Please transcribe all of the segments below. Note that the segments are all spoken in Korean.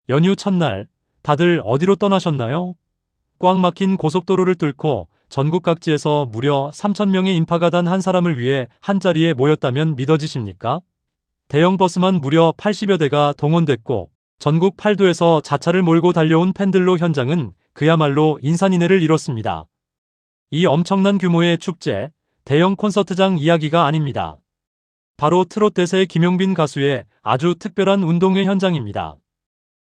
연휴 첫날 다들 어디로 떠나셨나요? 꽉 막힌 고속도로를 뚫고 전국 각지에서 무려 3,000명의 인파가 단 한 사람을 위해 한자리에 모였다면 믿어지십니까? 대형 버스만 무려 80여 대가 동원됐고 전국 8도에서 자차를 몰고 달려온 팬들로 현장은 그야말로 인산인해를 이뤘습니다. 이 엄청난 규모의 축제, 대형 콘서트장 이야기가 아닙니다. 바로 트롯 대세 김용빈 가수의 아주 특별한 운동회 현장입니다.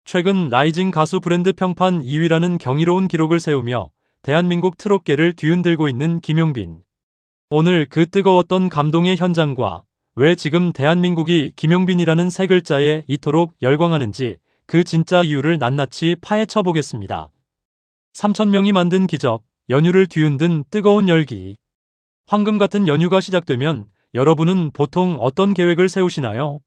최근 라이징 가수 브랜드 평판 2위라는 경이로운 기록을 세우며 대한민국 트롯계를 뒤흔들고 있는 김용빈. 오늘 그 뜨거웠던 감동의 현장과 왜 지금 대한민국이 김용빈이라는 세 글자에 이토록 열광하는지 그 진짜 이유를 낱낱이 파헤쳐 보겠습니다. 3,000명이 만든 기적, 연휴를 뒤흔든 뜨거운 열기. 황금 같은 연휴가 시작되면 여러분은 보통 어떤 계획을 세우시나요?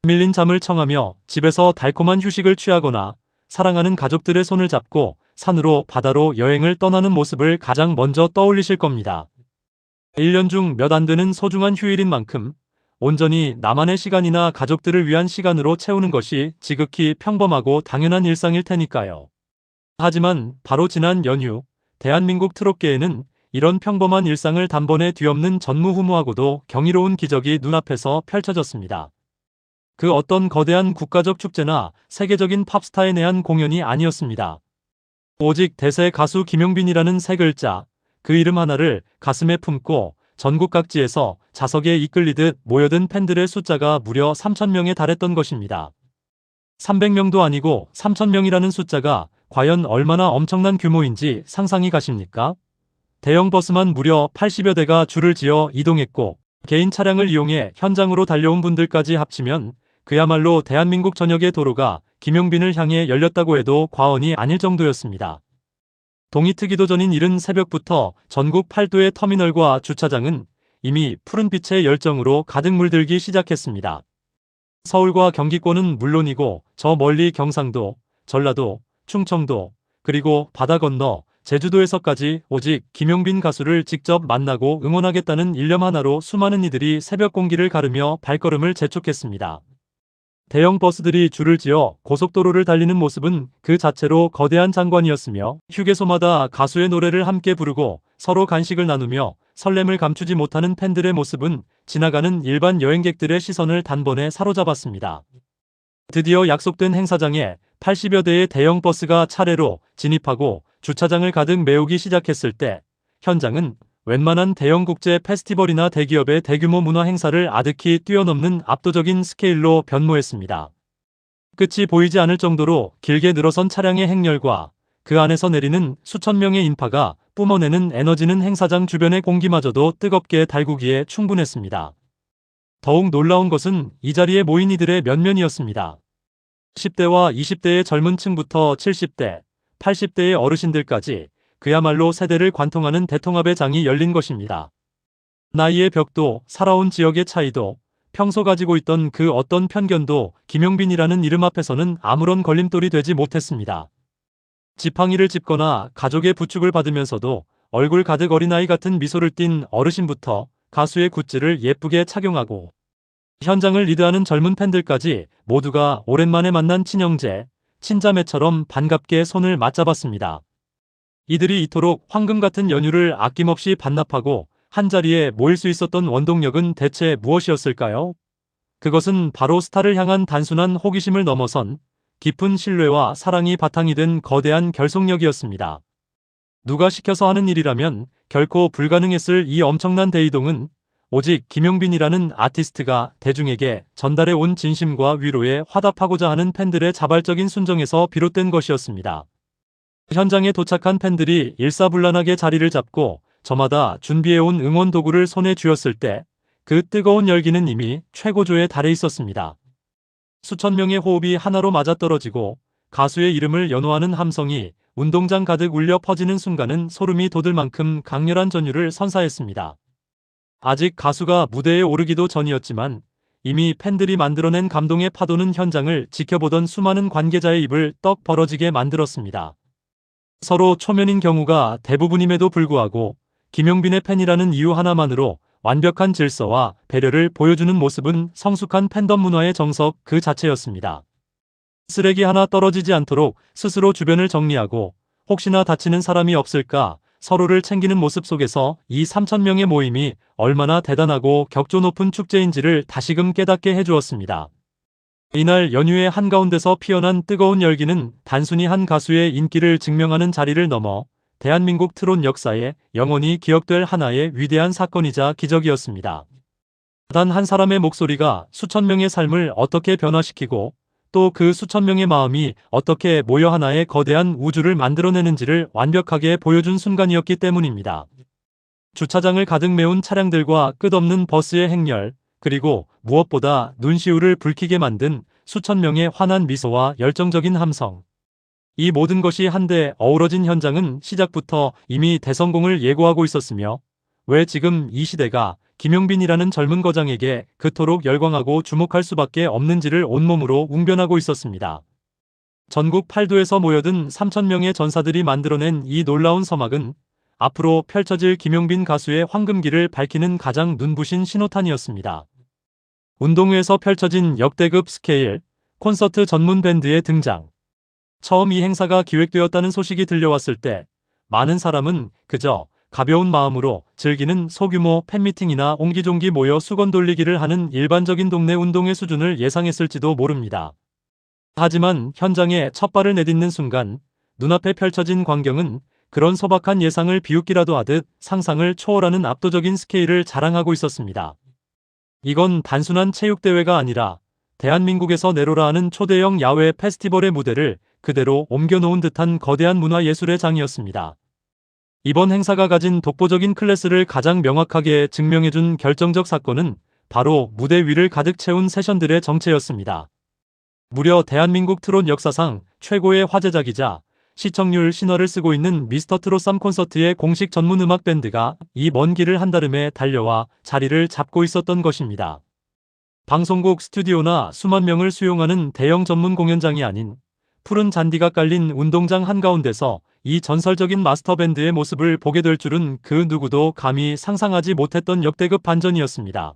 밀린 잠을 청하며 집에서 달콤한 휴식을 취하거나 사랑하는 가족들의 손을 잡고 산으로 바다로 여행을 떠나는 모습을 가장 먼저 떠올리실 겁니다. 1년 중 몇 안 되는 소중한 휴일인 만큼 온전히 나만의 시간이나 가족들을 위한 시간으로 채우는 것이 지극히 평범하고 당연한 일상일 테니까요. 하지만 바로 지난 연휴, 대한민국 트롯계에는 이런 평범한 일상을 단번에 뒤엎는 전무후무하고도 경이로운 기적이 눈앞에서 펼쳐졌습니다. 그 어떤 거대한 국가적 축제나 세계적인 팝스타에 대한 공연이 아니었습니다. 오직 대세 가수 김용빈이라는 세 글자, 그 이름 하나를 가슴에 품고 전국 각지에서 자석에 이끌리듯 모여든 팬들의 숫자가 무려 3,000명에 달했던 것입니다. 300명도 아니고 3,000명이라는 숫자가 과연 얼마나 엄청난 규모인지 상상이 가십니까? 대형 버스만 무려 80여 대가 줄을 지어 이동했고 개인 차량을 이용해 현장으로 달려온 분들까지 합치면 그야말로 대한민국 전역의 도로가 김용빈을 향해 열렸다고 해도 과언이 아닐 정도였습니다. 동이 트기도 전인 이른 새벽부터 전국 8도의 터미널과 주차장은 이미 푸른빛의 열정으로 가득 물들기 시작했습니다. 서울과 경기권은 물론이고 저 멀리 경상도, 전라도, 충청도, 그리고 바다 건너 제주도에서까지 오직 김용빈 가수를 직접 만나고 응원하겠다는 일념 하나로 수많은 이들이 새벽 공기를 가르며 발걸음을 재촉했습니다. 대형 버스들이 줄을 지어 고속도로를 달리는 모습은 그 자체로 거대한 장관이었으며 휴게소마다 가수의 노래를 함께 부르고 서로 간식을 나누며 설렘을 감추지 못하는 팬들의 모습은 지나가는 일반 여행객들의 시선을 단번에 사로잡았습니다. 드디어 약속된 행사장에 80여 대의 대형 버스가 차례로 진입하고 주차장을 가득 메우기 시작했을 때 현장은 웬만한 대형 국제 페스티벌이나 대기업의 대규모 문화 행사를 아득히 뛰어넘는 압도적인 스케일로 변모했습니다. 끝이 보이지 않을 정도로 길게 늘어선 차량의 행렬과 그 안에서 내리는 수천 명의 인파가 뿜어내는 에너지는 행사장 주변의 공기마저도 뜨겁게 달구기에 충분했습니다. 더욱 놀라운 것은 이 자리에 모인 이들의 면면이었습니다. 10대와 20대의 젊은 층부터 70대, 80대의 어르신들까지 그야말로 세대를 관통하는 대통합의 장이 열린 것입니다. 나이의 벽도, 살아온 지역의 차이도, 평소 가지고 있던 그 어떤 편견도 김용빈이라는 이름 앞에서는 아무런 걸림돌이 되지 못했습니다. 지팡이를 짚거나 가족의 부축을 받으면서도 얼굴 가득 어린아이 같은 미소를 띤 어르신부터 가수의 굿즈를 예쁘게 착용하고 현장을 리드하는 젊은 팬들까지 모두가 오랜만에 만난 친형제, 친자매처럼 반갑게 손을 맞잡았습니다. 이들이 이토록 황금 같은 연휴를 아낌없이 반납하고 한자리에 모일 수 있었던 원동력은 대체 무엇이었을까요? 그것은 바로 스타를 향한 단순한 호기심을 넘어선 깊은 신뢰와 사랑이 바탕이 된 거대한 결속력이었습니다. 누가 시켜서 하는 일이라면 결코 불가능했을 이 엄청난 대이동은 오직 김용빈이라는 아티스트가 대중에게 전달해 온 진심과 위로에 화답하고자 하는 팬들의 자발적인 순정에서 비롯된 것이었습니다. 현장에 도착한 팬들이 일사불란하게 자리를 잡고 저마다 준비해온 응원 도구를 손에 쥐었을 때 그 뜨거운 열기는 이미 최고조에 달해 있었습니다. 수천 명의 호흡이 하나로 맞아떨어지고 가수의 이름을 연호하는 함성이 운동장 가득 울려 퍼지는 순간은 소름이 돋을 만큼 강렬한 전율을 선사했습니다. 아직 가수가 무대에 오르기도 전이었지만 이미 팬들이 만들어낸 감동의 파도는 현장을 지켜보던 수많은 관계자의 입을 떡 벌어지게 만들었습니다. 서로 초면인 경우가 대부분임에도 불구하고 김용빈의 팬이라는 이유 하나만으로 완벽한 질서와 배려를 보여주는 모습은 성숙한 팬덤 문화의 정석 그 자체였습니다. 쓰레기 하나 떨어지지 않도록 스스로 주변을 정리하고 혹시나 다치는 사람이 없을까 서로를 챙기는 모습 속에서 이 3,000명의 모임이 얼마나 대단하고 격조 높은 축제인지를 다시금 깨닫게 해주었습니다. 이날 연휴의 한가운데서 피어난 뜨거운 열기는 단순히 한 가수의 인기를 증명하는 자리를 넘어 대한민국 트롯 역사에 영원히 기억될 하나의 위대한 사건이자 기적이었습니다. 단 한 사람의 목소리가 수천 명의 삶을 어떻게 변화시키고 또 그 수천 명의 마음이 어떻게 모여 하나의 거대한 우주를 만들어내는지를 완벽하게 보여준 순간이었기 때문입니다. 주차장을 가득 메운 차량들과 끝없는 버스의 행렬, 그리고 무엇보다 눈시울을 붉히게 만든 수천 명의 환한 미소와 열정적인 함성. 이 모든 것이 한데 어우러진 현장은 시작부터 이미 대성공을 예고하고 있었으며 왜 지금 이 시대가 김용빈이라는 젊은 거장에게 그토록 열광하고 주목할 수밖에 없는지를 온몸으로 웅변하고 있었습니다. 전국 8도에서 모여든 3,000명의 전사들이 만들어낸 이 놀라운 서막은 앞으로 펼쳐질 김용빈 가수의 황금기를 밝히는 가장 눈부신 신호탄이었습니다. 운동회에서 펼쳐진 역대급 스케일 콘서트 전문 밴드의 등장. 처음 이 행사가 기획되었다는 소식이 들려왔을 때 많은 사람은 그저 가벼운 마음으로 즐기는 소규모 팬미팅이나 옹기종기 모여 수건 돌리기를 하는 일반적인 동네 운동회 수준을 예상했을지도 모릅니다. 하지만 현장에 첫 발을 내딛는 순간 눈앞에 펼쳐진 광경은 그런 소박한 예상을 비웃기라도 하듯 상상을 초월하는 압도적인 스케일을 자랑하고 있었습니다. 이건 단순한 체육대회가 아니라 대한민국에서 내로라 하는 초대형 야외 페스티벌의 무대를 그대로 옮겨놓은 듯한 거대한 문화예술의 장이었습니다. 이번 행사가 가진 독보적인 클래스를 가장 명확하게 증명해준 결정적 사건은 바로 무대 위를 가득 채운 세션들의 정체였습니다. 무려 대한민국 트롯 역사상 최고의 화제작이자 시청률 신화를 쓰고 있는 미스터 트롯 쌈 콘서트의 공식 전문 음악 밴드가 이 먼 길을 한다름에 달려와 자리를 잡고 있었던 것입니다. 방송국 스튜디오나 수만 명을 수용하는 대형 전문 공연장이 아닌 푸른 잔디가 깔린 운동장 한가운데서 이 전설적인 마스터밴드의 모습을 보게 될 줄은 그 누구도 감히 상상하지 못했던 역대급 반전이었습니다.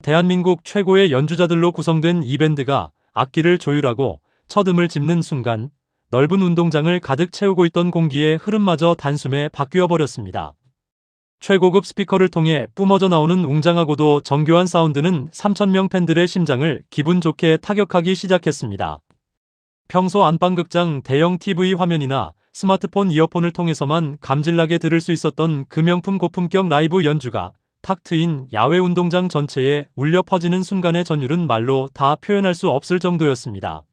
대한민국 최고의 연주자들로 구성된 이 밴드가 악기를 조율하고 첫 음을 짚는 순간 넓은 운동장을 가득 채우고 있던 공기의 흐름마저 단숨에 바뀌어 버렸습니다. 최고급 스피커를 통해 뿜어져 나오는 웅장하고도 정교한 사운드는 3,000명 팬들의 심장을 기분 좋게 타격하기 시작했습니다. 평소 안방극장 대형 TV 화면이나 스마트폰 이어폰을 통해서만 감질나게 들을 수 있었던 그 명품 고품격 라이브 연주가 탁 트인 야외 운동장 전체에 울려 퍼지는 순간의 전율은 말로 다 표현할 수 없을 정도였습니다.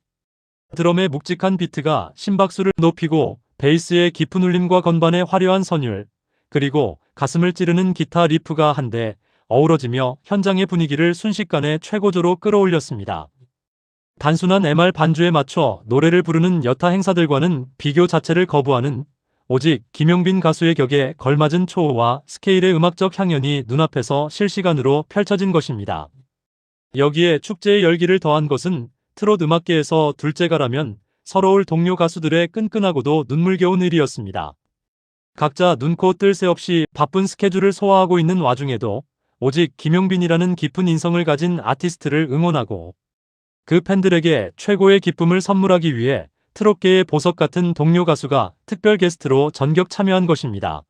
드럼의 묵직한 비트가 심박수를 높이고 베이스의 깊은 울림과 건반의 화려한 선율, 그리고 가슴을 찌르는 기타 리프가 한데 어우러지며 현장의 분위기를 순식간에 최고조로 끌어올렸습니다. 단순한 MR 반주에 맞춰 노래를 부르는 여타 행사들과는 비교 자체를 거부하는 오직 김용빈 가수의 격에 걸맞은 초호와 스케일의 음악적 향연이 눈앞에서 실시간으로 펼쳐진 것입니다. 여기에 축제의 열기를 더한 것은 트롯 음악계에서 둘째가라면 서러울 동료 가수들의 끈끈하고도 눈물겨운 일이었습니다. 각자 눈코 뜰 새 없이 바쁜 스케줄을 소화하고 있는 와중에도 오직 김용빈이라는 깊은 인성을 가진 아티스트를 응원하고 그 팬들에게 최고의 기쁨을 선물하기 위해 트롯계의 보석 같은 동료 가수가 특별 게스트로 전격 참여한 것입니다.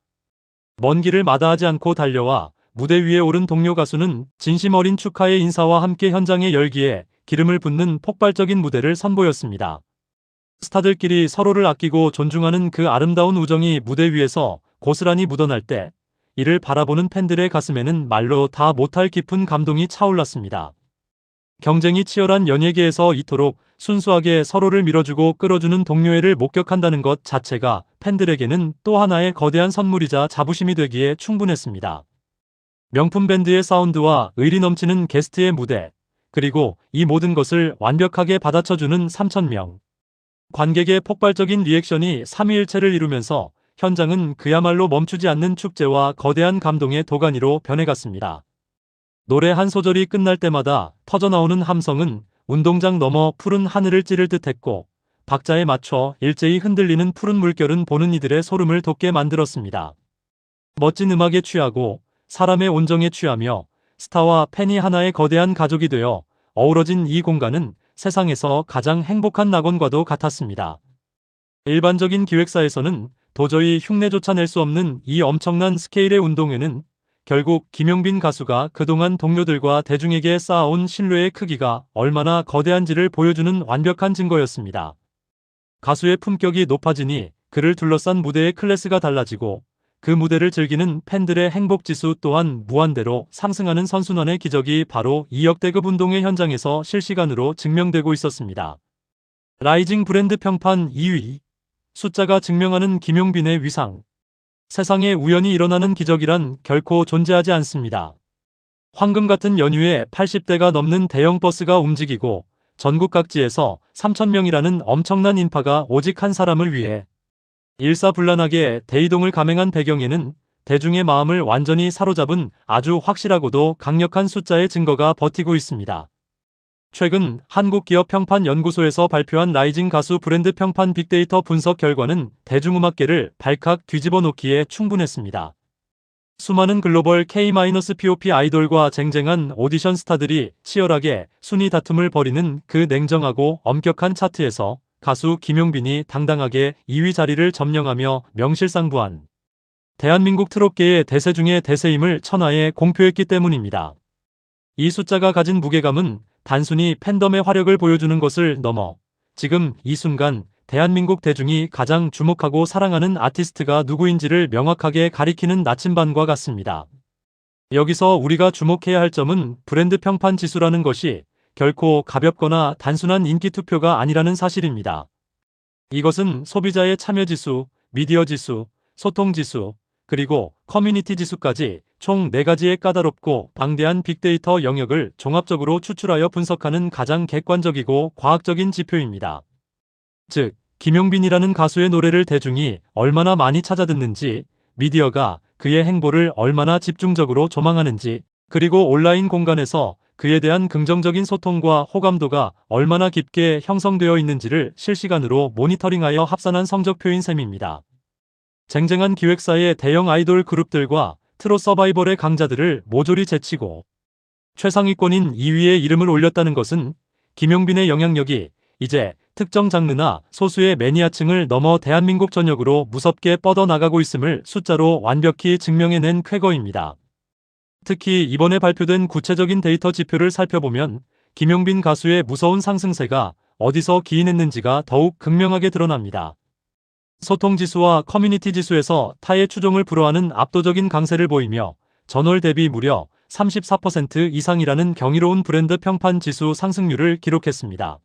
먼 길을 마다하지 않고 달려와 무대 위에 오른 동료 가수는 진심 어린 축하의 인사와 함께 현장의 열기에 기름을 붓는 폭발적인 무대를 선보였습니다. 스타들끼리 서로를 아끼고 존중하는 그 아름다운 우정이 무대 위에서 고스란히 묻어날 때 이를 바라보는 팬들의 가슴에는 말로 다 못할 깊은 감동이 차올랐습니다. 경쟁이 치열한 연예계에서 이토록 순수하게 서로를 밀어주고 끌어주는 동료애를 목격한다는 것 자체가 팬들에게는 또 하나의 거대한 선물이자 자부심이 되기에 충분했습니다. 명품 밴드의 사운드와 의리 넘치는 게스트의 무대, 그리고 이 모든 것을 완벽하게 받아쳐주는 3,000명. 관객의 폭발적인 리액션이 삼위일체를 이루면서 현장은 그야말로 멈추지 않는 축제와 거대한 감동의 도가니로 변해갔습니다. 노래 한 소절이 끝날 때마다 터져나오는 함성은 운동장 너머 푸른 하늘을 찌를 듯했고 박자에 맞춰 일제히 흔들리는 푸른 물결은 보는 이들의 소름을 돋게 만들었습니다. 멋진 음악에 취하고 사람의 온정에 취하며 스타와 팬이 하나의 거대한 가족이 되어 어우러진 이 공간은 세상에서 가장 행복한 낙원과도 같았습니다. 일반적인 기획사에서는 도저히 흉내조차 낼 수 없는 이 엄청난 스케일의 운동회는 결국 김용빈 가수가 그동안 동료들과 대중에게 쌓아온 신뢰의 크기가 얼마나 거대한지를 보여주는 완벽한 증거였습니다. 가수의 품격이 높아지니 그를 둘러싼 무대의 클래스가 달라지고 그 무대를 즐기는 팬들의 행복지수 또한 무한대로 상승하는 선순환의 기적이 바로 이 역대급 운동회 현장에서 실시간으로 증명되고 있었습니다. 라이징 브랜드 평판 2위. 숫자가 증명하는 김용빈의 위상. 세상에 우연히 일어나는 기적이란 결코 존재하지 않습니다. 황금 같은 연휴에 80대가 넘는 대형 버스가 움직이고 전국 각지에서 3,000명이라는 엄청난 인파가 오직 한 사람을 위해 일사불란하게 대이동을 감행한 배경에는 대중의 마음을 완전히 사로잡은 아주 확실하고도 강력한 숫자의 증거가 버티고 있습니다. 최근 한국기업평판연구소에서 발표한 라이징 가수 브랜드 평판 빅데이터 분석 결과는 대중음악계를 발칵 뒤집어 놓기에 충분했습니다. 수많은 글로벌 K-POP 아이돌과 쟁쟁한 오디션 스타들이 치열하게 순위 다툼을 벌이는 그 냉정하고 엄격한 차트에서 가수 김용빈이 당당하게 2위 자리를 점령하며 명실상부한 대한민국 트롯계의 대세 중의 대세임을 천하에 공표했기 때문입니다. 이 숫자가 가진 무게감은 단순히 팬덤의 화력을 보여주는 것을 넘어 지금 이 순간 대한민국 대중이 가장 주목하고 사랑하는 아티스트가 누구인지를 명확하게 가리키는 나침반과 같습니다. 여기서 우리가 주목해야 할 점은 브랜드 평판 지수라는 것이 결코 가볍거나 단순한 인기 투표가 아니라는 사실입니다. 이것은 소비자의 참여 지수, 미디어 지수, 소통 지수, 그리고 커뮤니티 지수까지 총 4가지의 까다롭고 방대한 빅데이터 영역을 종합적으로 추출하여 분석하는 가장 객관적이고 과학적인 지표입니다. 즉, 김용빈이라는 가수의 노래를 대중이 얼마나 많이 찾아듣는지, 미디어가 그의 행보를 얼마나 집중적으로 조망하는지, 그리고 온라인 공간에서 그에 대한 긍정적인 소통과 호감도가 얼마나 깊게 형성되어 있는지를 실시간으로 모니터링하여 합산한 성적표인 셈입니다. 쟁쟁한 기획사의 대형 아이돌 그룹들과 트롯 서바이벌의 강자들을 모조리 제치고 최상위권인 2위에 이름을 올렸다는 것은 김용빈의 영향력이 이제 특정 장르나 소수의 매니아층을 넘어 대한민국 전역으로 무섭게 뻗어나가고 있음을 숫자로 완벽히 증명해낸 쾌거입니다. 특히 이번에 발표된 구체적인 데이터 지표를 살펴보면 김용빈 가수의 무서운 상승세가 어디서 기인했는지가 더욱 극명하게 드러납니다. 소통지수와 커뮤니티 지수에서 타의 추종을 불허하는 압도적인 강세를 보이며 전월 대비 무려 34% 이상이라는 경이로운 브랜드 평판 지수 상승률을 기록했습니다.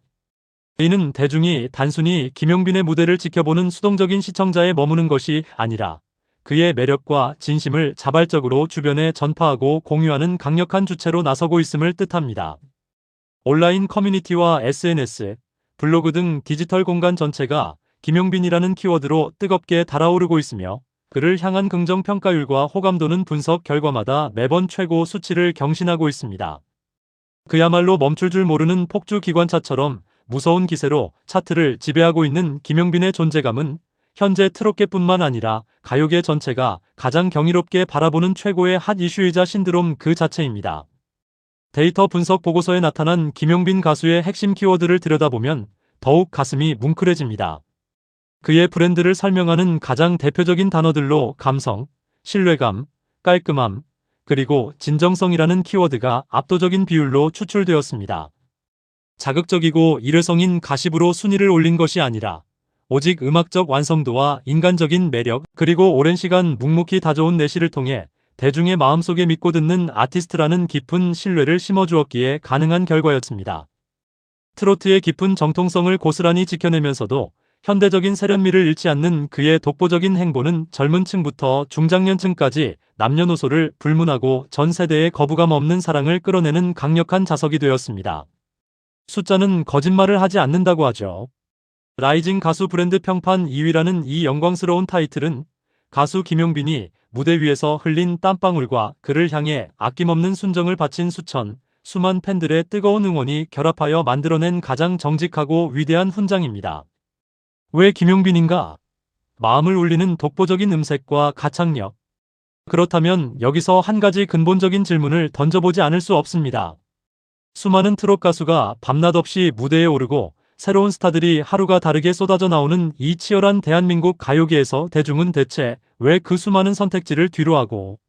이는 대중이 단순히 김용빈의 무대를 지켜보는 수동적인 시청자에 머무는 것이 아니라 그의 매력과 진심을 자발적으로 주변에 전파하고 공유하는 강력한 주체로 나서고 있음을 뜻합니다. 온라인 커뮤니티와 SNS, 블로그 등 디지털 공간 전체가 김용빈이라는 키워드로 뜨겁게 달아오르고 있으며 그를 향한 긍정 평가율과 호감도는 분석 결과마다 매번 최고 수치를 경신하고 있습니다. 그야말로 멈출 줄 모르는 폭주 기관차처럼 무서운 기세로 차트를 지배하고 있는 김용빈의 존재감은 현재 트롯계뿐만 아니라 가요계 전체가 가장 경이롭게 바라보는 최고의 핫 이슈이자 신드롬 그 자체입니다. 데이터 분석 보고서에 나타난 김용빈 가수의 핵심 키워드를 들여다보면 더욱 가슴이 뭉클해집니다. 그의 브랜드를 설명하는 가장 대표적인 단어들로 감성, 신뢰감, 깔끔함, 그리고 진정성이라는 키워드가 압도적인 비율로 추출되었습니다. 자극적이고 일회성인 가십으로 순위를 올린 것이 아니라 오직 음악적 완성도와 인간적인 매력, 그리고 오랜 시간 묵묵히 다져온 내실을 통해 대중의 마음속에 믿고 듣는 아티스트라는 깊은 신뢰를 심어주었기에 가능한 결과였습니다. 트로트의 깊은 정통성을 고스란히 지켜내면서도 현대적인 세련미를 잃지 않는 그의 독보적인 행보는 젊은 층부터 중장년층까지 남녀노소를 불문하고 전 세대의 거부감 없는 사랑을 끌어내는 강력한 자석이 되었습니다. 숫자는 거짓말을 하지 않는다고 하죠. 라이징 가수 브랜드 평판 2위라는 이 영광스러운 타이틀은 가수 김용빈이 무대 위에서 흘린 땀방울과 그를 향해 아낌없는 순정을 바친 수만 팬들의 뜨거운 응원이 결합하여 만들어낸 가장 정직하고 위대한 훈장입니다. 왜 김용빈인가? 마음을 울리는 독보적인 음색과 가창력. 그렇다면 여기서 한 가지 근본적인 질문을 던져보지 않을 수 없습니다. 수많은 트롯 가수가 밤낮 없이 무대에 오르고 새로운 스타들이 하루가 다르게 쏟아져 나오는 이 치열한 대한민국 가요계에서 대중은 대체 왜 그 수많은 선택지를 뒤로하고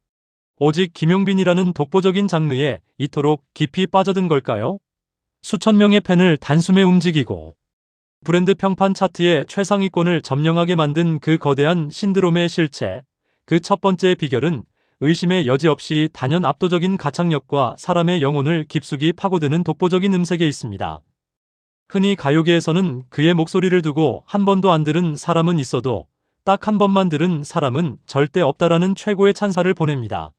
오직 김용빈이라는 독보적인 장르에 이토록 깊이 빠져든 걸까요? 수천 명의 팬을 단숨에 움직이고 브랜드 평판 차트의 최상위권을 점령하게 만든 그 거대한 신드롬의 실체. 그 첫 번째 비결은 의심의 여지 없이 단연 압도적인 가창력과 사람의 영혼을 깊숙이 파고드는 독보적인 음색에 있습니다. 흔히 가요계에서는 그의 목소리를 두고 한 번도 안 들은 사람은 있어도 딱 한 번만 들은 사람은 절대 없다라는 최고의 찬사를 보냅니다.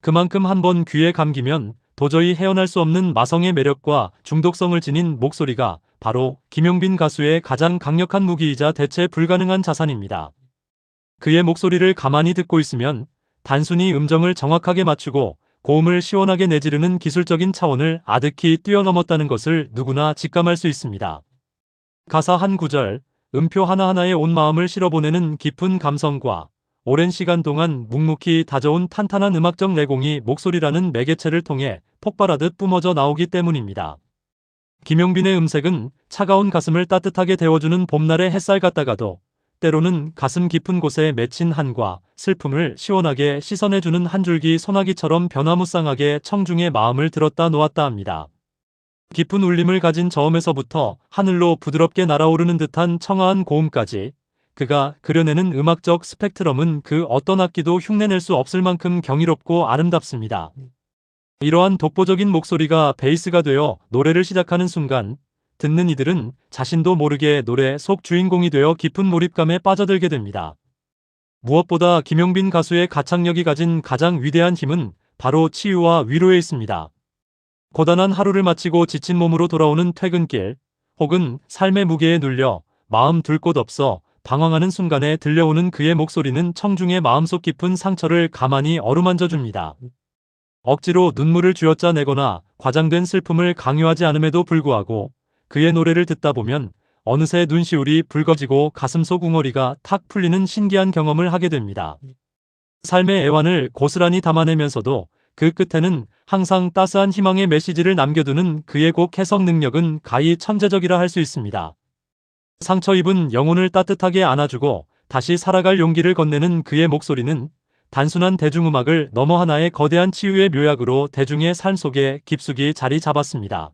그만큼 한 번 귀에 감기면 도저히 헤어날 수 없는 마성의 매력과 중독성을 지닌 목소리가 바로 김용빈 가수의 가장 강력한 무기이자 대체 불가능한 자산입니다. 그의 목소리를 가만히 듣고 있으면 단순히 음정을 정확하게 맞추고 고음을 시원하게 내지르는 기술적인 차원을 아득히 뛰어넘었다는 것을 누구나 직감할 수 있습니다. 가사 한 구절, 음표 하나하나에 온 마음을 실어보내는 깊은 감성과 오랜 시간 동안 묵묵히 다져온 탄탄한 음악적 내공이 목소리라는 매개체를 통해 폭발하듯 뿜어져 나오기 때문입니다. 김용빈의 음색은 차가운 가슴을 따뜻하게 데워주는 봄날의 햇살 같다가도 때로는 가슴 깊은 곳에 맺힌 한과 슬픔을 시원하게 씻어내주는 한 줄기 소나기처럼 변화무쌍하게 청중의 마음을 들었다 놓았다 합니다. 깊은 울림을 가진 저음에서부터 하늘로 부드럽게 날아오르는 듯한 청아한 고음까지 그가 그려내는 음악적 스펙트럼은 그 어떤 악기도 흉내낼 수 없을 만큼 경이롭고 아름답습니다. 이러한 독보적인 목소리가 베이스가 되어 노래를 시작하는 순간 듣는 이들은 자신도 모르게 노래 속 주인공이 되어 깊은 몰입감에 빠져들게 됩니다. 무엇보다 김용빈 가수의 가창력이 가진 가장 위대한 힘은 바로 치유와 위로에 있습니다. 고단한 하루를 마치고 지친 몸으로 돌아오는 퇴근길, 혹은 삶의 무게에 눌려 마음 둘 곳 없어 방황하는 순간에 들려오는 그의 목소리는 청중의 마음속 깊은 상처를 가만히 어루만져 줍니다. 억지로 눈물을 쥐어짜내거나 과장된 슬픔을 강요하지 않음에도 불구하고 그의 노래를 듣다 보면 어느새 눈시울이 붉어지고 가슴속 웅어리가 탁 풀리는 신기한 경험을 하게 됩니다. 삶의 애환을 고스란히 담아내면서도 그 끝에는 항상 따스한 희망의 메시지를 남겨두는 그의 곡 해석 능력은 가히 천재적이라 할 수 있습니다. 상처 입은 영혼을 따뜻하게 안아주고 다시 살아갈 용기를 건네는 그의 목소리는 단순한 대중음악을 넘어 하나의 거대한 치유의 묘약으로 대중의 삶 속에 깊숙이 자리 잡았습니다.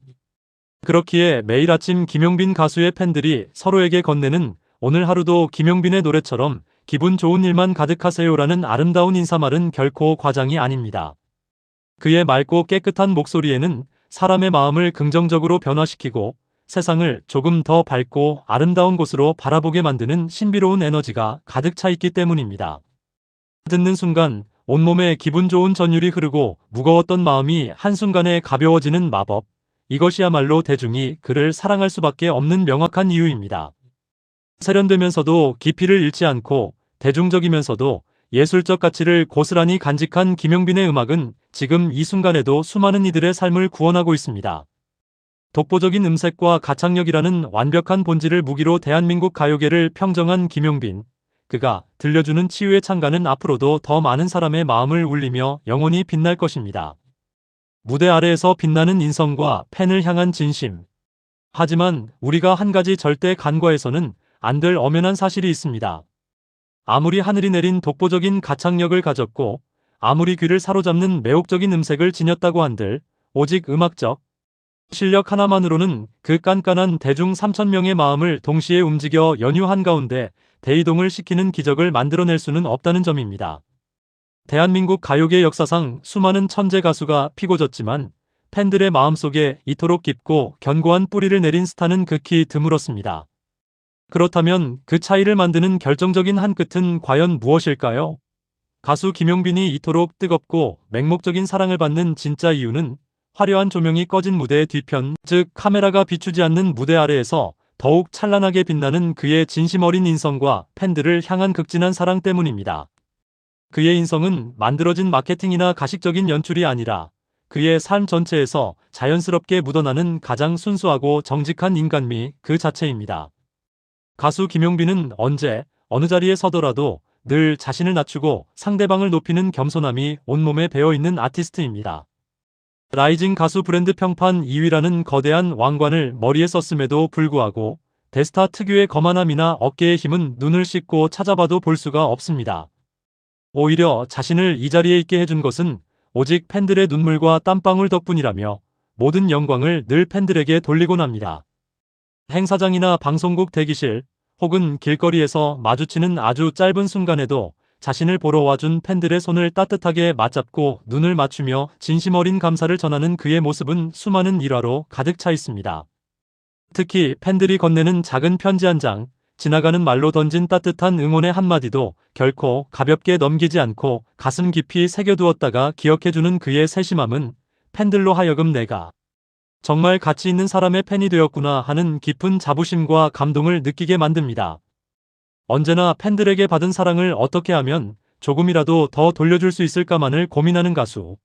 그렇기에 매일 아침 김용빈 가수의 팬들이 서로에게 건네는 오늘 하루도 김용빈의 노래처럼 기분 좋은 일만 가득하세요라는 아름다운 인사말은 결코 과장이 아닙니다. 그의 맑고 깨끗한 목소리에는 사람의 마음을 긍정적으로 변화시키고 세상을 조금 더 밝고 아름다운 곳으로 바라보게 만드는 신비로운 에너지가 가득 차 있기 때문입니다. 듣는 순간 온몸에 기분 좋은 전율이 흐르고 무거웠던 마음이 한순간에 가벼워지는 마법. 이것이야말로 대중이 그를 사랑할 수밖에 없는 명확한 이유입니다. 세련되면서도 깊이를 잃지 않고 대중적이면서도 예술적 가치를 고스란히 간직한 김용빈의 음악은 지금 이 순간에도 수많은 이들의 삶을 구원하고 있습니다. 독보적인 음색과 가창력이라는 완벽한 본질을 무기로 대한민국 가요계를 평정한 김용빈. 그가 들려주는 치유의 찬가는 앞으로도 더 많은 사람의 마음을 울리며 영원히 빛날 것입니다. 무대 아래에서 빛나는 인성과 팬을 향한 진심. 하지만 우리가 한 가지 절대 간과해서는 안 될 엄연한 사실이 있습니다. 아무리 하늘이 내린 독보적인 가창력을 가졌고 아무리 귀를 사로잡는 매혹적인 음색을 지녔다고 한들 오직 음악적 실력 하나만으로는 그 깐깐한 대중 3,000명의 마음을 동시에 움직여 연유 한가운데 대이동을 시키는 기적을 만들어낼 수는 없다는 점입니다. 대한민국 가요계 역사상 수많은 천재 가수가 피고졌지만 팬들의 마음속에 이토록 깊고 견고한 뿌리를 내린 스타는 극히 드물었습니다. 그렇다면 그 차이를 만드는 결정적인 한 끝은 과연 무엇일까요? 가수 김용빈이 이토록 뜨겁고 맹목적인 사랑을 받는 진짜 이유는 화려한 조명이 꺼진 무대의 뒤편, 즉 카메라가 비추지 않는 무대 아래에서 더욱 찬란하게 빛나는 그의 진심 어린 인성과 팬들을 향한 극진한 사랑 때문입니다. 그의 인성은 만들어진 마케팅이나 가식적인 연출이 아니라 그의 삶 전체에서 자연스럽게 묻어나는 가장 순수하고 정직한 인간미 그 자체입니다. 가수 김용빈은 언제 어느 자리에 서더라도 늘 자신을 낮추고 상대방을 높이는 겸손함이 온몸에 배어있는 아티스트입니다. 라이징 가수 브랜드 평판 2위라는 거대한 왕관을 머리에 썼음에도 불구하고 대스타 특유의 거만함이나 어깨의 힘은 눈을 씻고 찾아봐도 볼 수가 없습니다. 오히려 자신을 이 자리에 있게 해준 것은 오직 팬들의 눈물과 땀방울 덕분이라며 모든 영광을 늘 팬들에게 돌리곤 합니다. 행사장이나 방송국 대기실 혹은 길거리에서 마주치는 아주 짧은 순간에도 자신을 보러 와준 팬들의 손을 따뜻하게 맞잡고 눈을 맞추며 진심 어린 감사를 전하는 그의 모습은 수많은 일화로 가득 차 있습니다. 특히 팬들이 건네는 작은 편지 한 장, 지나가는 말로 던진 따뜻한 응원의 한마디도 결코 가볍게 넘기지 않고 가슴 깊이 새겨두었다가 기억해주는 그의 세심함은 팬들로 하여금 내가 정말 가치 있는 사람의 팬이 되었구나 하는 깊은 자부심과 감동을 느끼게 만듭니다. 언제나 팬들에게 받은 사랑을 어떻게 하면 조금이라도 더 돌려줄 수 있을까만을 고민하는 가수.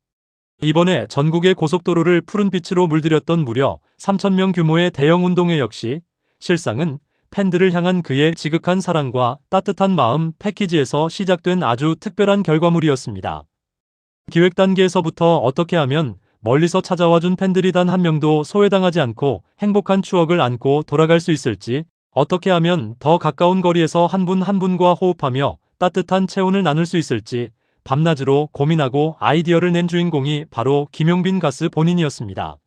이번에 전국의 고속도로를 푸른빛으로 물들였던 무려 3,000명 규모의 대형 운동회 역시 실상은 팬들을 향한 그의 지극한 사랑과 따뜻한 마음 패키지에서 시작된 아주 특별한 결과물이었습니다. 기획 단계에서부터 어떻게 하면 멀리서 찾아와준 팬들이 단 한 명도 소외당하지 않고 행복한 추억을 안고 돌아갈 수 있을지, 어떻게 하면 더 가까운 거리에서 한 분 한 분과 호흡하며 따뜻한 체온을 나눌 수 있을지 밤낮으로 고민하고 아이디어를 낸 주인공이 바로 김용빈 가수 본인이었습니다.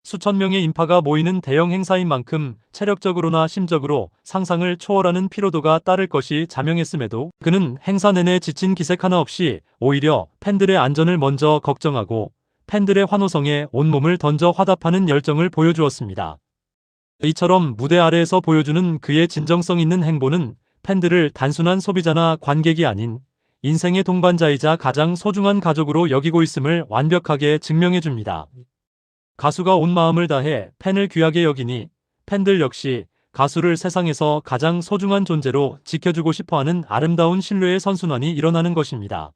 수천 명의 인파가 모이는 대형 행사인 만큼 체력적으로나 심적으로 상상을 초월하는 피로도가 따를 것이 자명했음에도 그는 행사 내내 지친 기색 하나 없이 오히려 팬들의 안전을 먼저 걱정하고 팬들의 환호성에 온몸을 던져 화답하는 열정을 보여주었습니다. 이처럼 무대 아래에서 보여주는 그의 진정성 있는 행보는 팬들을 단순한 소비자나 관객이 아닌 인생의 동반자이자 가장 소중한 가족으로 여기고 있음을 완벽하게 증명해줍니다. 가수가 온 마음을 다해 팬을 귀하게 여기니 팬들 역시 가수를 세상에서 가장 소중한 존재로 지켜주고 싶어하는 아름다운 신뢰의 선순환이 일어나는 것입니다.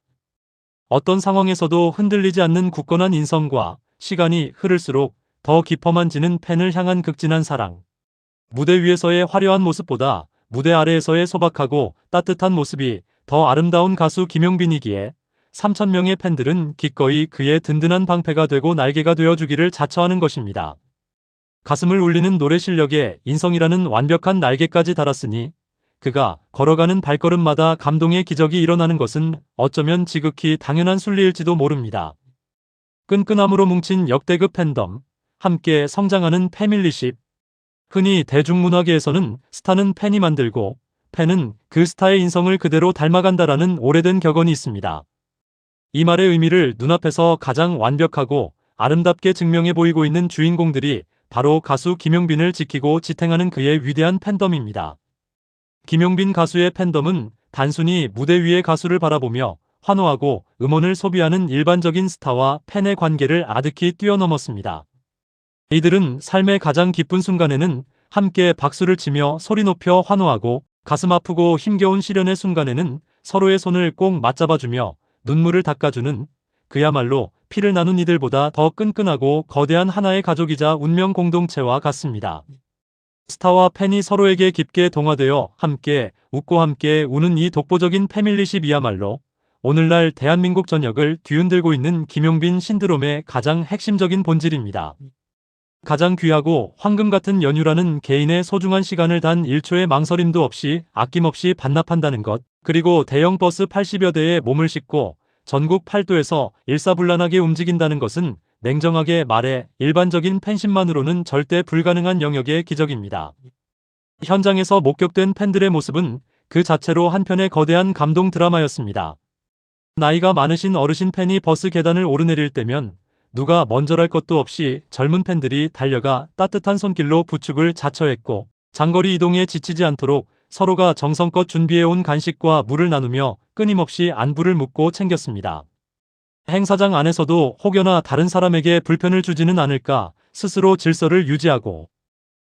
어떤 상황에서도 흔들리지 않는 굳건한 인성과 시간이 흐를수록 더 깊어만 지는 팬을 향한 극진한 사랑. 무대 위에서의 화려한 모습보다 무대 아래에서의 소박하고 따뜻한 모습이 더 아름다운 가수 김용빈이기에 3,000명의 팬들은 기꺼이 그의 든든한 방패가 되고 날개가 되어주기를 자처하는 것입니다. 가슴을 울리는 노래 실력에 인성이라는 완벽한 날개까지 달았으니 그가 걸어가는 발걸음마다 감동의 기적이 일어나는 것은 어쩌면 지극히 당연한 순리일지도 모릅니다. 끈끈함으로 뭉친 역대급 팬덤, 함께 성장하는 패밀리십. 흔히 대중문화계에서는 스타는 팬이 만들고 팬은 그 스타의 인성을 그대로 닮아간다라는 오래된 격언이 있습니다. 이 말의 의미를 눈앞에서 가장 완벽하고 아름답게 증명해 보이고 있는 주인공들이 바로 가수 김용빈을 지키고 지탱하는 그의 위대한 팬덤입니다. 김용빈 가수의 팬덤은 단순히 무대 위의 가수를 바라보며 환호하고 음원을 소비하는 일반적인 스타와 팬의 관계를 아득히 뛰어넘었습니다. 이들은 삶의 가장 기쁜 순간에는 함께 박수를 치며 소리 높여 환호하고 가슴 아프고 힘겨운 시련의 순간에는 서로의 손을 꼭 맞잡아주며 눈물을 닦아주는 그야말로 피를 나눈 이들보다 더 끈끈하고 거대한 하나의 가족이자 운명 공동체와 같습니다. 스타와 팬이 서로에게 깊게 동화되어 함께 웃고 함께 우는 이 독보적인 패밀리십이야말로 오늘날 대한민국 전역을 뒤흔들고 있는 김용빈 신드롬의 가장 핵심적인 본질입니다. 가장 귀하고 황금 같은 연휴라는 개인의 소중한 시간을 단 1초의 망설임도 없이 아낌없이 반납한다는 것, 그리고 대형 버스 80여 대에 몸을 싣고 전국 8도에서 일사불란하게 움직인다는 것은 냉정하게 말해 일반적인 팬심만으로는 절대 불가능한 영역의 기적입니다. 현장에서 목격된 팬들의 모습은 그 자체로 한편의 거대한 감동 드라마였습니다. 나이가 많으신 어르신 팬이 버스 계단을 오르내릴 때면 누가 먼저랄 것도 없이 젊은 팬들이 달려가 따뜻한 손길로 부축을 자처했고 장거리 이동에 지치지 않도록 서로가 정성껏 준비해온 간식과 물을 나누며 끊임없이 안부를 묻고 챙겼습니다. 행사장 안에서도 혹여나 다른 사람에게 불편을 주지는 않을까 스스로 질서를 유지하고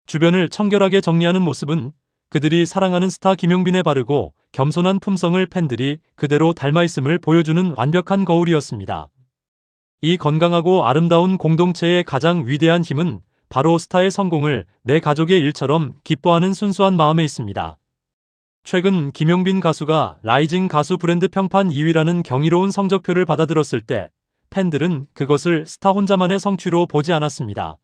주변을 청결하게 정리하는 모습은 그들이 사랑하는 스타 김용빈의 바르고 겸손한 품성을 팬들이 그대로 닮아있음을 보여주는 완벽한 거울이었습니다. 이 건강하고 아름다운 공동체의 가장 위대한 힘은 바로 스타의 성공을 내 가족의 일처럼 기뻐하는 순수한 마음에 있습니다. 최근 김용빈 가수가 라이징 가수 브랜드 평판 2위라는 경이로운 성적표를 받아들었을 때 팬들은 그것을 스타 혼자만의 성취로 보지 않았습니다.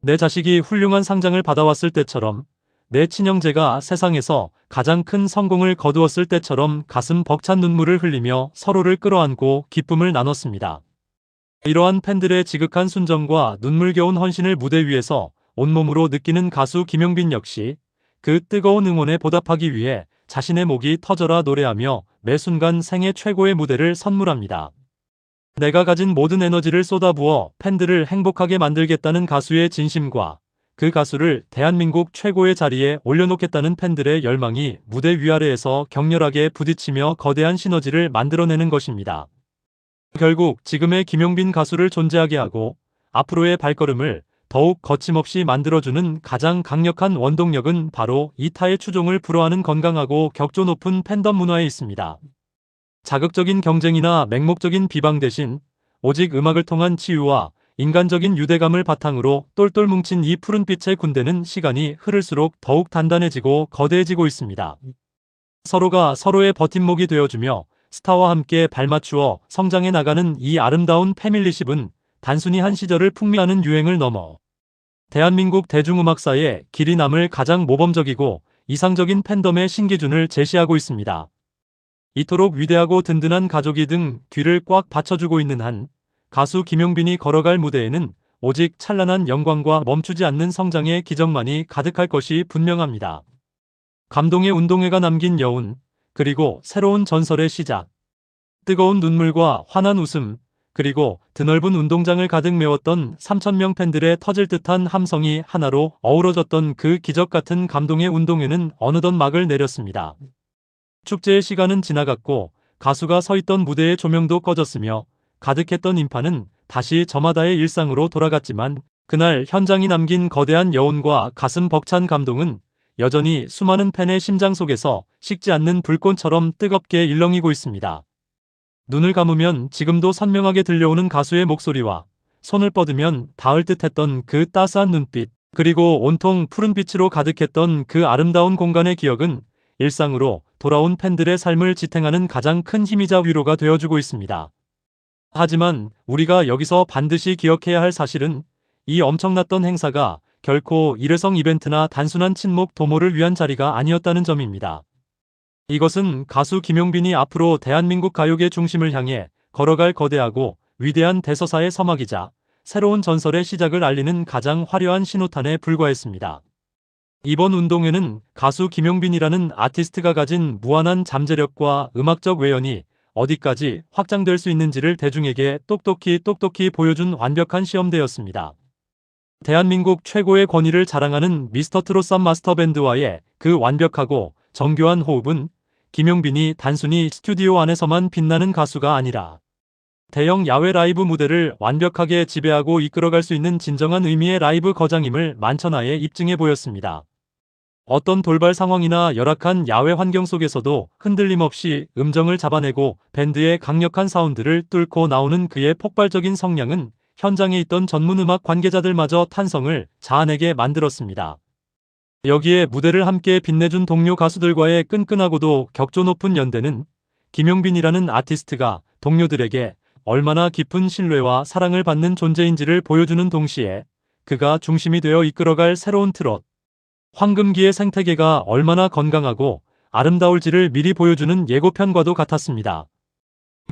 내 자식이 훌륭한 상장을 받아왔을 때처럼, 내 친형제가 세상에서 가장 큰 성공을 거두었을 때처럼 가슴 벅찬 눈물을 흘리며 서로를 끌어안고 기쁨을 나눴습니다. 이러한 팬들의 지극한 순정과 눈물겨운 헌신을 무대 위에서 온몸으로 느끼는 가수 김용빈 역시 그 뜨거운 응원에 보답하기 위해 자신의 목이 터져라 노래하며 매 순간 생애 최고의 무대를 선물합니다. 내가 가진 모든 에너지를 쏟아부어 팬들을 행복하게 만들겠다는 가수의 진심과 그 가수를 대한민국 최고의 자리에 올려놓겠다는 팬들의 열망이 무대 위아래에서 격렬하게 부딪히며 거대한 시너지를 만들어내는 것입니다. 결국 지금의 김용빈 가수를 존재하게 하고 앞으로의 발걸음을 더욱 거침없이 만들어주는 가장 강력한 원동력은 바로 이타의 추종을 불허하는 건강하고 격조 높은 팬덤 문화에 있습니다. 자극적인 경쟁이나 맹목적인 비방 대신 오직 음악을 통한 치유와 인간적인 유대감을 바탕으로 똘똘 뭉친 이 푸른빛의 군대는 시간이 흐를수록 더욱 단단해지고 거대해지고 있습니다. 서로가 서로의 버팀목이 되어주며 스타와 함께 발맞추어 성장해 나가는 이 아름다운 패밀리십은 단순히 한 시절을 풍미하는 유행을 넘어 대한민국 대중음악사에 길이 남을 가장 모범적이고 이상적인 팬덤의 신기준을 제시하고 있습니다. 이토록 위대하고 든든한 가족이 등 뒤를 꽉 받쳐주고 있는 한 가수 김용빈이 걸어갈 무대에는 오직 찬란한 영광과 멈추지 않는 성장의 기적만이 가득할 것이 분명합니다. 감동의 운동회가 남긴 여운, 그리고 새로운 전설의 시작. 뜨거운 눈물과 환한 웃음, 그리고 드넓은 운동장을 가득 메웠던 3,000명 팬들의 터질 듯한 함성이 하나로 어우러졌던 그 기적 같은 감동의 운동회는 어느덧 막을 내렸습니다. 축제의 시간은 지나갔고 가수가 서 있던 무대의 조명도 꺼졌으며 가득했던 인파는 다시 저마다의 일상으로 돌아갔지만 그날 현장이 남긴 거대한 여운과 가슴 벅찬 감동은 여전히 수많은 팬의 심장 속에서 식지 않는 불꽃처럼 뜨겁게 일렁이고 있습니다. 눈을 감으면 지금도 선명하게 들려오는 가수의 목소리와 손을 뻗으면 닿을 듯했던 그 따스한 눈빛, 그리고 온통 푸른빛으로 가득했던 그 아름다운 공간의 기억은 일상으로 돌아온 팬들의 삶을 지탱하는 가장 큰 힘이자 위로가 되어주고 있습니다. 하지만 우리가 여기서 반드시 기억해야 할 사실은 이 엄청났던 행사가 결코 일회성 이벤트나 단순한 친목 도모를 위한 자리가 아니었다는 점입니다. 이것은 가수 김용빈이 앞으로 대한민국 가요계 중심을 향해 걸어갈 거대하고 위대한 대서사의 서막이자 새로운 전설의 시작을 알리는 가장 화려한 신호탄에 불과했습니다. 이번 운동회는 가수 김용빈이라는 아티스트가 가진 무한한 잠재력과 음악적 외연이 어디까지 확장될 수 있는지를 대중에게 똑똑히 보여준 완벽한 시험대였습니다. 대한민국 최고의 권위를 자랑하는 미스터트롯 썸 마스터밴드와의 그 완벽하고 정교한 호흡은 김용빈이 단순히 스튜디오 안에서만 빛나는 가수가 아니라 대형 야외 라이브 무대를 완벽하게 지배하고 이끌어갈 수 있는 진정한 의미의 라이브 거장임을 만천하에 입증해 보였습니다. 어떤 돌발 상황이나 열악한 야외 환경 속에서도 흔들림 없이 음정을 잡아내고 밴드의 강력한 사운드를 뚫고 나오는 그의 폭발적인 성량은 현장에 있던 전문 음악 관계자들마저 탄성을 자아내게 만들었습니다. 여기에 무대를 함께 빛내준 동료 가수들과의 끈끈하고도 격조 높은 연대는 김용빈이라는 아티스트가 동료들에게 얼마나 깊은 신뢰와 사랑을 받는 존재인지를 보여주는 동시에 그가 중심이 되어 이끌어갈 새로운 트롯, 황금기의 생태계가 얼마나 건강하고 아름다울지를 미리 보여주는 예고편과도 같았습니다.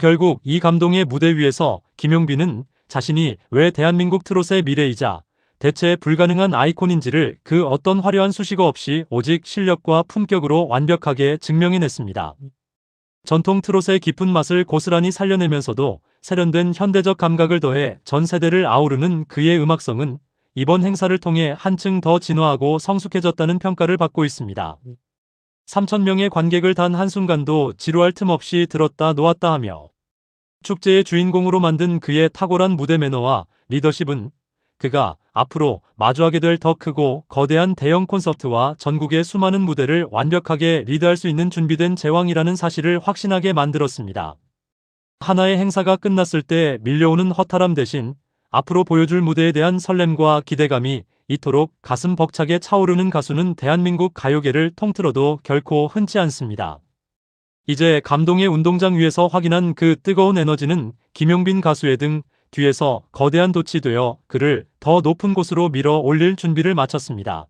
결국 이 감동의 무대 위에서 김용빈은 자신이 왜 대한민국 트롯의 미래이자 대체 불가능한 아이콘인지를 그 어떤 화려한 수식어 없이 오직 실력과 품격으로 완벽하게 증명해냈습니다. 전통 트롯의 깊은 맛을 고스란히 살려내면서도 세련된 현대적 감각을 더해 전 세대를 아우르는 그의 음악성은 이번 행사를 통해 한층 더 진화하고 성숙해졌다는 평가를 받고 있습니다. 3,000명의 관객을 단 한순간도 지루할 틈 없이 들었다 놓았다 하며 축제의 주인공으로 만든 그의 탁월한 무대 매너와 리더십은 그가 앞으로 마주하게 될 더 크고 거대한 대형 콘서트와 전국의 수많은 무대를 완벽하게 리드할 수 있는 준비된 제왕이라는 사실을 확신하게 만들었습니다. 하나의 행사가 끝났을 때 밀려오는 허탈함 대신 앞으로 보여줄 무대에 대한 설렘과 기대감이 이토록 가슴 벅차게 차오르는 가수는 대한민국 가요계를 통틀어도 결코 흔치 않습니다. 이제 감동의 운동장 위에서 확인한 그 뜨거운 에너지는 김용빈 가수의 등 뒤에서 거대한 돛이 되어 그를 더 높은 곳으로 밀어 올릴 준비를 마쳤습니다.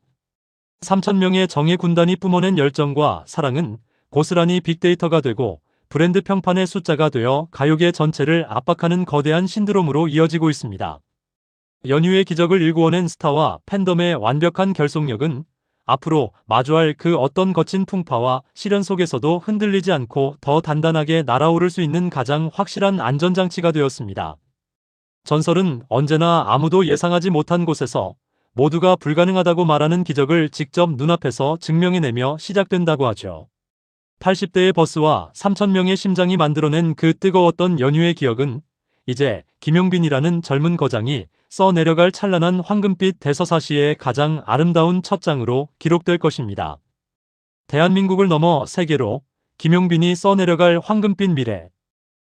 3,000명의 정예 군단이 뿜어낸 열정과 사랑은 고스란히 빅데이터가 되고 브랜드 평판의 숫자가 되어 가요계 전체를 압박하는 거대한 신드롬으로 이어지고 있습니다. 연휴의 기적을 일구어낸 스타와 팬덤의 완벽한 결속력은 앞으로 마주할 그 어떤 거친 풍파와 시련 속에서도 흔들리지 않고 더 단단하게 날아오를 수 있는 가장 확실한 안전장치가 되었습니다. 전설은 언제나 아무도 예상하지 못한 곳에서 모두가 불가능하다고 말하는 기적을 직접 눈앞에서 증명해내며 시작된다고 하죠. 80대의 버스와 3,000명의 심장이 만들어낸 그 뜨거웠던 연휴의 기억은 이제 김용빈이라는 젊은 거장이 써내려갈 찬란한 황금빛 대서사시의 가장 아름다운 첫 장으로 기록될 것입니다. 대한민국을 넘어 세계로 김용빈이 써내려갈 황금빛 미래.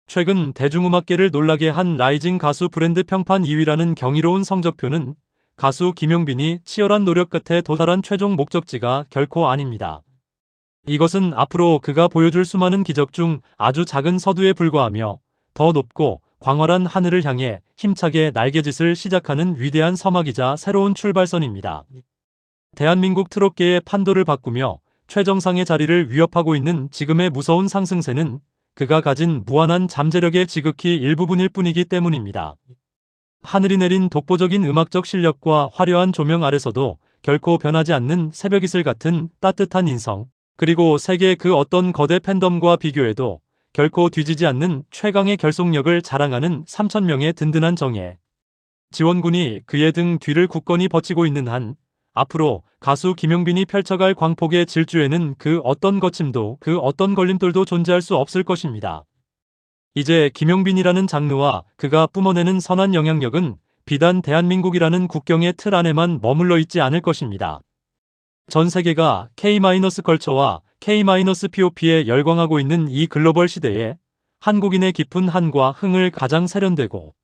최근 대중음악계를 놀라게 한 라이징 가수 브랜드 평판 2위라는 경이로운 성적표는 가수 김용빈이 치열한 노력 끝에 도달한 최종 목적지가 결코 아닙니다. 이것은 앞으로 그가 보여줄 수많은 기적 중 아주 작은 서두에 불과하며 더 높고 광활한 하늘을 향해 힘차게 날개짓을 시작하는 위대한 서막이자 새로운 출발선입니다. 대한민국 트롯계의 판도를 바꾸며 최정상의 자리를 위협하고 있는 지금의 무서운 상승세는 그가 가진 무한한 잠재력의 지극히 일부분일 뿐이기 때문입니다. 하늘이 내린 독보적인 음악적 실력과 화려한 조명 아래서도 결코 변하지 않는 새벽이슬 같은 따뜻한 인성, 그리고 세계 그 어떤 거대 팬덤과 비교해도 결코 뒤지지 않는 최강의 결속력을 자랑하는 3,000명의 든든한 정예 지원군이 그의 등 뒤를 굳건히 버티고 있는 한 앞으로 가수 김용빈이 펼쳐갈 광폭의 질주에는 그 어떤 거침도 그 어떤 걸림돌도 존재할 수 없을 것입니다. 이제 김용빈이라는 장르와 그가 뿜어내는 선한 영향력은 비단 대한민국이라는 국경의 틀 안에만 머물러 있지 않을 것입니다. 전 세계가 K-컬처와 K-POP에 열광하고 있는 이 글로벌 시대에 한국인의 깊은 한과 흥을 가장 세련되고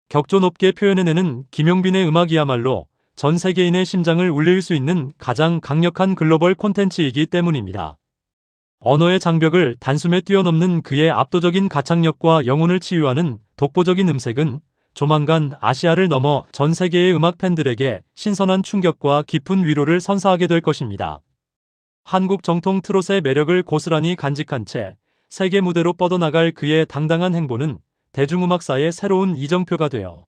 격조 높게 표현해내는 김용빈의 음악이야말로 전 세계인의 심장을 울릴 수 있는 가장 강력한 글로벌 콘텐츠이기 때문입니다. 언어의 장벽을 단숨에 뛰어넘는 그의 압도적인 가창력과 영혼을 치유하는 독보적인 음색은 조만간 아시아를 넘어 전 세계의 음악 팬들에게 신선한 충격과 깊은 위로를 선사하게 될 것입니다. 한국 정통 트롯의 매력을 고스란히 간직한 채 세계 무대로 뻗어나갈 그의 당당한 행보는 대중음악사의 새로운 이정표가 되어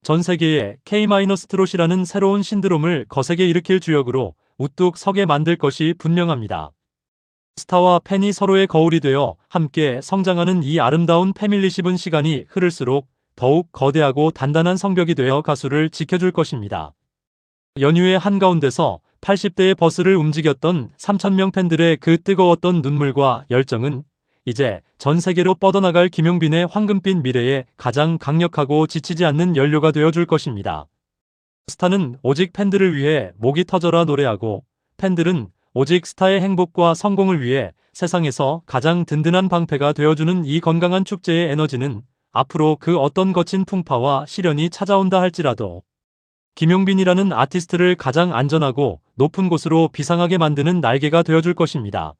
전 세계에 K-트롯이라는 새로운 신드롬을 거세게 일으킬 주역으로 우뚝 서게 만들 것이 분명합니다. 스타와 팬이 서로의 거울이 되어 함께 성장하는 이 아름다운 패밀리십은 시간이 흐를수록 더욱 거대하고 단단한 성벽이 되어 가수를 지켜줄 것입니다. 연휴의 한가운데서 80대의 버스를 움직였던 3,000명 팬들의 그 뜨거웠던 눈물과 열정은 이제 전 세계로 뻗어나갈 김용빈의 황금빛 미래에 가장 강력하고 지치지 않는 연료가 되어줄 것입니다. 스타는 오직 팬들을 위해 목이 터져라 노래하고 팬들은 오직 스타의 행복과 성공을 위해 세상에서 가장 든든한 방패가 되어주는 이 건강한 축제의 에너지는 앞으로 그 어떤 거친 풍파와 시련이 찾아온다 할지라도 김용빈이라는 아티스트를 가장 안전하고 높은 곳으로 비상하게 만드는 날개가 되어줄 것입니다.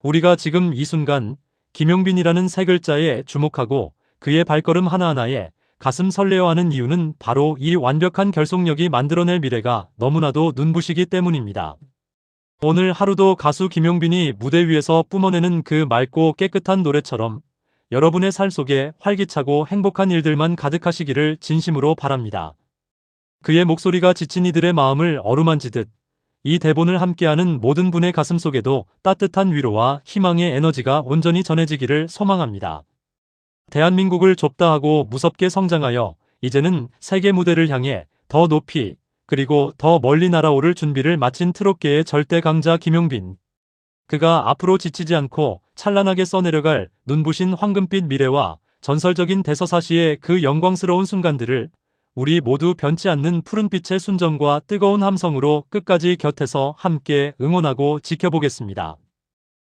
우리가 지금 이 순간 김용빈이라는 세 글자에 주목하고 그의 발걸음 하나하나에 가슴 설레어하는 이유는 바로 이 완벽한 결속력이 만들어낼 미래가 너무나도 눈부시기 때문입니다. 오늘 하루도 가수 김용빈이 무대 위에서 뿜어내는 그 맑고 깨끗한 노래처럼 여러분의 삶 속에 활기차고 행복한 일들만 가득하시기를 진심으로 바랍니다. 그의 목소리가 지친 이들의 마음을 어루만지듯 이 대본을 함께하는 모든 분의 가슴 속에도 따뜻한 위로와 희망의 에너지가 온전히 전해지기를 소망합니다. 대한민국을 좁다 하고 무섭게 성장하여 이제는 세계 무대를 향해 더 높이 그리고 더 멀리 날아오를 준비를 마친 트롯계의 절대 강자 김용빈. 그가 앞으로 지치지 않고 찬란하게 써내려갈 눈부신 황금빛 미래와 전설적인 대서사시의 그 영광스러운 순간들을 우리 모두 변치 않는 푸른빛의 순정과 뜨거운 함성으로 끝까지 곁에서 함께 응원하고 지켜보겠습니다.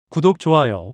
구독, 좋아요.